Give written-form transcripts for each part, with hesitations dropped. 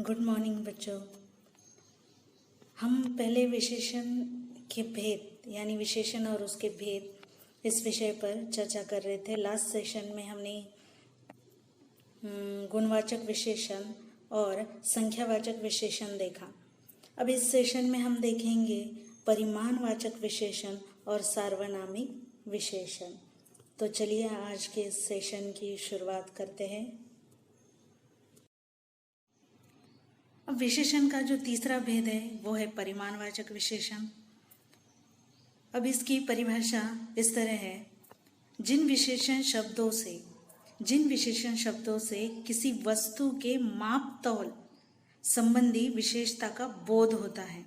Good morning बच्चों। हम पहले विशेषण के भेद यानी विशेषण और उसके भेद इस विषय पर चर्चा कर रहे थे। लास्ट सेशन में हमने गुणवाचक विशेषण और संख्यावाचक विशेषण देखा। अब इस सेशन में हम देखेंगे परिमाणवाचक विशेषण और सार्वनामिक विशेषण। तो चलिए आज के इस सेशन की शुरुआत करते हैं। अब विशेषण का जो तीसरा भेद है वो है परिमाणवाचक विशेषण। अब इसकी परिभाषा इस तरह है, जिन विशेषण शब्दों से किसी वस्तु के माप तौल संबंधी विशेषता का बोध होता है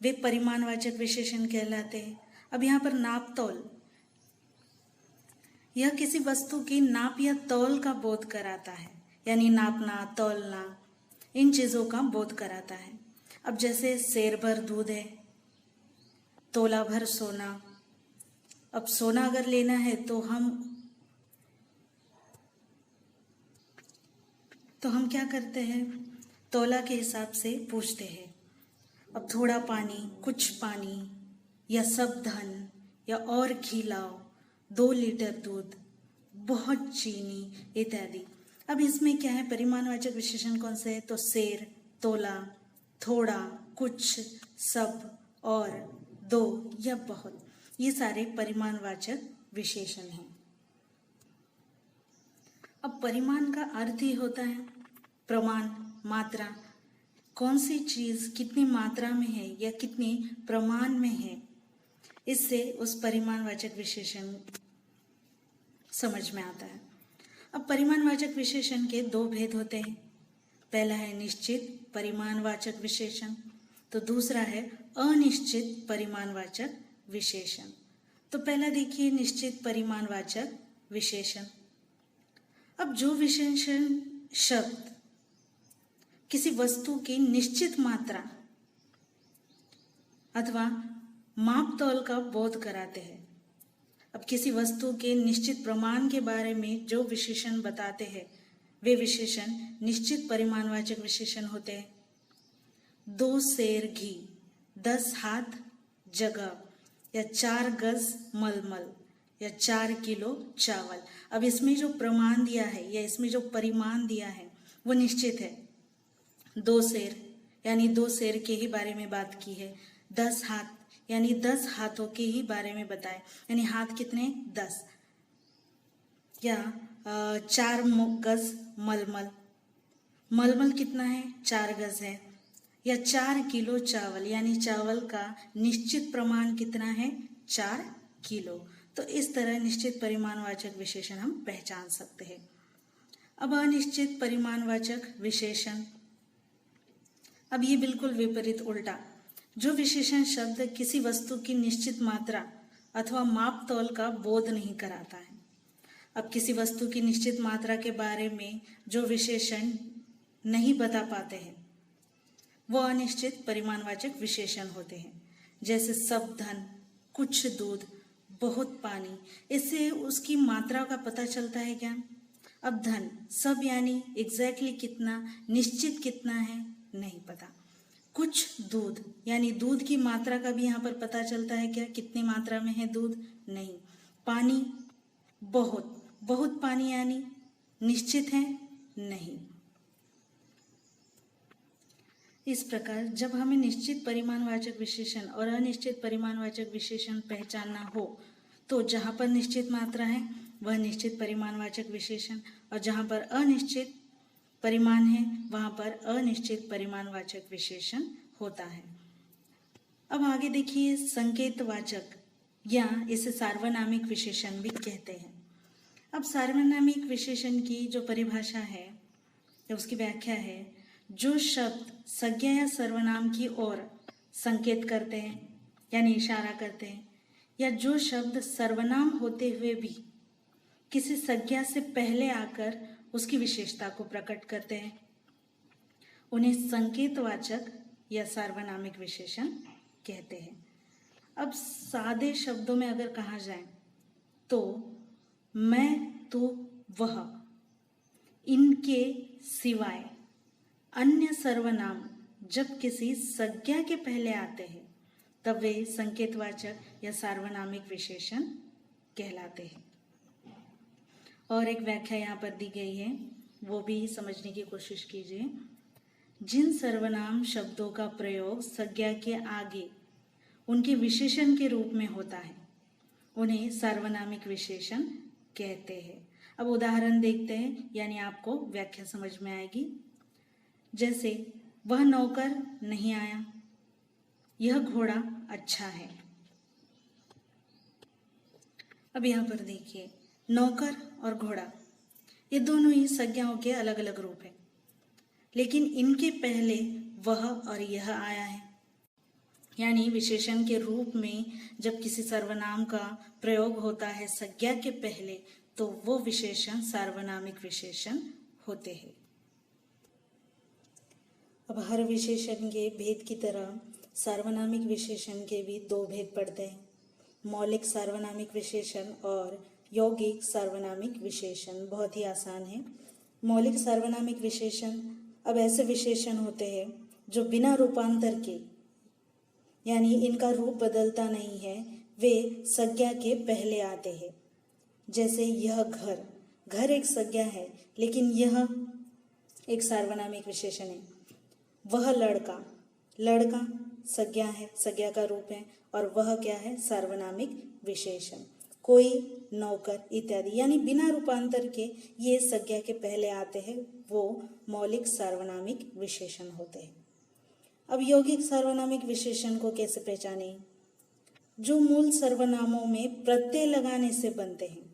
वे परिमाणवाचक विशेषण कहलाते हैं। अब यहाँ पर नाप तौल, यह किसी वस्तु की नाप या तौल का बोध कराता है, यानी नापना, तौलना, इन चीजों का बोध कराता है। अब जैसे सेर भर दूध है, तोला भर सोना। अब सोना अगर लेना है तो हम क्या करते हैं, तोला के हिसाब से पूछते हैं। अब थोड़ा पानी, कुछ पानी, या सब धन, या और घी लाओ, 2 लीटर दूध, बहुत चीनी इत्यादि। अब इसमें क्या है, परिमाणवाचक विशेषण कौन से है, तो सेर, तोला, थोड़ा, कुछ, सब, और, 2 या बहुत, ये सारे परिमाणवाचक विशेषण हैं। अब परिमाण का अर्थ ही होता है प्रमाण, मात्रा। कौन सी चीज कितनी मात्रा में है या कितने प्रमाण में है, इससे उस परिमाणवाचक विशेषण समझ में आता है। अब परिमाणवाचक विशेषण के 2 भेद होते हैं। पहला है निश्चित परिमाणवाचक विशेषण, तो दूसरा है अनिश्चित परिमाणवाचक विशेषण। तो पहला देखिए निश्चित परिमाणवाचक विशेषण। अब जो विशेषण शब्द किसी वस्तु की निश्चित मात्रा अथवा माप तौल का बोध कराते हैं। अब किसी वस्तु के निश्चित प्रमाण के बारे में जो विशेषण बताते हैं वे विशेषण निश्चित परिमाणवाचक विशेषण होते हैं। 2 सेर घी, 10 हाथ जगह, या 4 गज मलमल, या 4 किलो चावल। अब इसमें जो प्रमाण दिया है या इसमें जो परिमाण दिया है वो निश्चित है। 2 सेर यानी 2 सेर के ही बारे में बात की है। 10 हाथ यानी 10 हाथों के ही बारे में बताए, यानी हाथ कितने, 10। या 4 गज मलमल, मलमल कितना है, 4 गज है। या 4 किलो चावल, यानी चावल का निश्चित प्रमाण कितना है, 4 किलो। तो इस तरह निश्चित परिमाणवाचक विशेषण हम पहचान सकते हैं। अब अनिश्चित परिमाणवाचक विशेषण, अब ये बिल्कुल विपरीत, उल्टा। जो विशेषण शब्द किसी वस्तु की निश्चित मात्रा अथवा माप तौल का बोध नहीं कराता है। अब किसी वस्तु की निश्चित मात्रा के बारे में जो विशेषण नहीं बता पाते हैं वो अनिश्चित परिमाणवाचक विशेषण होते हैं। जैसे सब धन, कुछ दूध, बहुत पानी, इससे उसकी मात्रा का पता चलता है क्या। अब धन, सब यानी एग्जैक्टली कितना, निश्चित कितना है, नहीं पता। कुछ दूध यानी दूध की मात्रा का भी यहाँ पर पता चलता है क्या, कितनी मात्रा में है दूध, नहीं। पानी, बहुत पानी यानी निश्चित है, नहीं। इस प्रकार जब हमें निश्चित परिमाणवाचक विशेषण और अनिश्चित परिमाणवाचक विशेषण पहचानना हो तो जहाँ पर निश्चित मात्रा है वह निश्चित परिमाणवाचक विशेषण, और जहाँ पर अनिश्चित परिमाण है वहां पर अनिश्चित परिमाणवाचक विशेषण होता है। अब आगे देखिए संकेतवाचक या इसे सार्वनामिक विशेषण भी कहते हैं। अब सार्वनामिक विशेषण की जो परिभाषा है या उसकी व्याख्या है, जो शब्द संज्ञा या सर्वनाम की ओर संकेत करते हैं यानी इशारा करते हैं, या जो शब्द सर्वनाम होते हुए भी किसी संज्ञा से पहले आकर उसकी विशेषता को प्रकट करते हैं, उन्हें संकेतवाचक या सार्वनामिक विशेषण कहते हैं। अब सादे शब्दों में अगर कहा जाए तो मैं, तू, वह, इनके सिवाय, अन्य सर्वनाम जब किसी संज्ञा के पहले आते हैं तब वे संकेतवाचक या सार्वनामिक विशेषण कहलाते हैं। और एक व्याख्या यहाँ पर दी गई है, वो भी समझने की कोशिश कीजिए। जिन सर्वनाम शब्दों का प्रयोग संज्ञा के आगे उनके विशेषण के रूप में होता है उन्हें सार्वनामिक विशेषण कहते हैं। अब उदाहरण देखते हैं, यानी आपको व्याख्या समझ में आएगी। जैसे वह नौकर नहीं आया, यह घोड़ा अच्छा है। अब यहाँ पर देखिए, नौकर और घोड़ा ये दोनों ही संज्ञाओं के अलग अलग रूप हैं, लेकिन इनके पहले वह और यह आया है। यानी विशेषण के रूप में जब किसी सर्वनाम का प्रयोग होता है संज्ञा के पहले तो वो विशेषण सार्वनामिक विशेषण होते हैं। अब हर विशेषण के भेद की तरह सार्वनामिक विशेषण के भी दो भेद पड़ते हैं, मौलिक सार्वनामिक विशेषण और यौगिक सार्वनामिक विशेषण। बहुत ही आसान है। मौलिक सार्वनामिक विशेषण अब ऐसे विशेषण होते हैं जो बिना रूपांतर के, यानी इनका रूप बदलता नहीं है, वे संज्ञा के पहले आते हैं। जैसे यह घर, घर एक संज्ञा है लेकिन यह एक सार्वनामिक विशेषण है। वह लड़का, लड़का संज्ञा है, संज्ञा का रूप है, और वह क्या है, सार्वनामिक विशेषण। कोई, नौकर इत्यादि, यानी बिना रूपांतर के ये संज्ञा के पहले आते हैं, वो मौलिक सार्वनामिक विशेषण होते हैं। अब यौगिक सार्वनामिक विशेषण को कैसे पहचानें? जो मूल सर्वनामों में प्रत्यय लगाने से बनते हैं।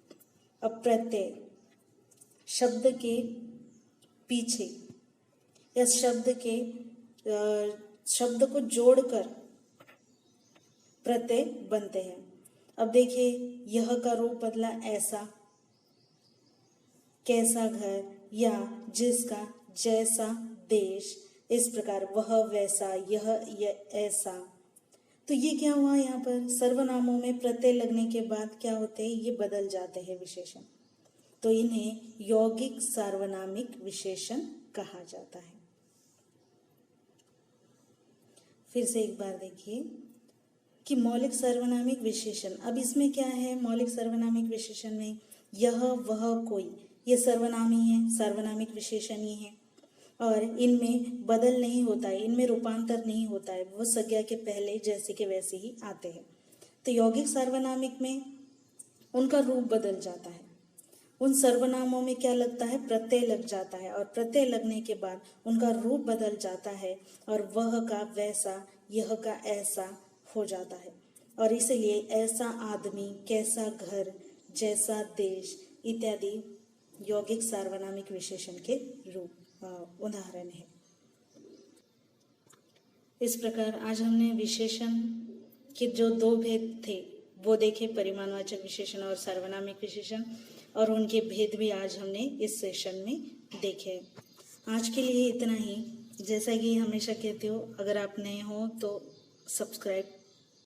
अब प्रत्यय शब्द के पीछे या शब्द को जोड़कर प्रत्यय बनते हैं। अब देखिए, यह का रूप बदला ऐसा, कैसा घर, या जिसका, जैसा देश, इस प्रकार वह वैसा, यह ऐसा। तो ये क्या हुआ, यहाँ पर सर्वनामों में प्रत्यय लगने के बाद क्या होते हैं, ये बदल जाते हैं विशेषण। तो इन्हें यौगिक सार्वनामिक विशेषण कहा जाता है। फिर से एक बार देखिए कि मौलिक सार्वनामिक विशेषण, अब इसमें क्या है, मौलिक सार्वनामिक विशेषण में यह, वह, कोई, ये सर्वनाम ही है, सार्वनामिक विशेषण ही है, और इनमें बदल नहीं होता है, इनमें रूपांतर नहीं होता है, वो संज्ञा के पहले जैसे के वैसे ही आते हैं। तो यौगिक सार्वनामिक में उनका रूप बदल जाता है। उन सर्वनामों में क्या लगता है, प्रत्यय लग जाता है, और प्रत्यय लगने के बाद उनका रूप बदल जाता है, और वह का वैसा, यह का ऐसा हो जाता है। और इसीलिए ऐसा आदमी, कैसा घर, जैसा देश इत्यादि यौगिक सार्वनामिक विशेषण के रूप उदाहरण है। इस प्रकार आज हमने विशेषण के जो दो भेद थे वो देखे, परिमाणवाचक विशेषण और सार्वनामिक विशेषण, और उनके भेद भी आज हमने इस सेशन में देखे। आज के लिए इतना ही। जैसा कि हमेशा कहती हूँ, अगर आप नए हो तो सब्सक्राइब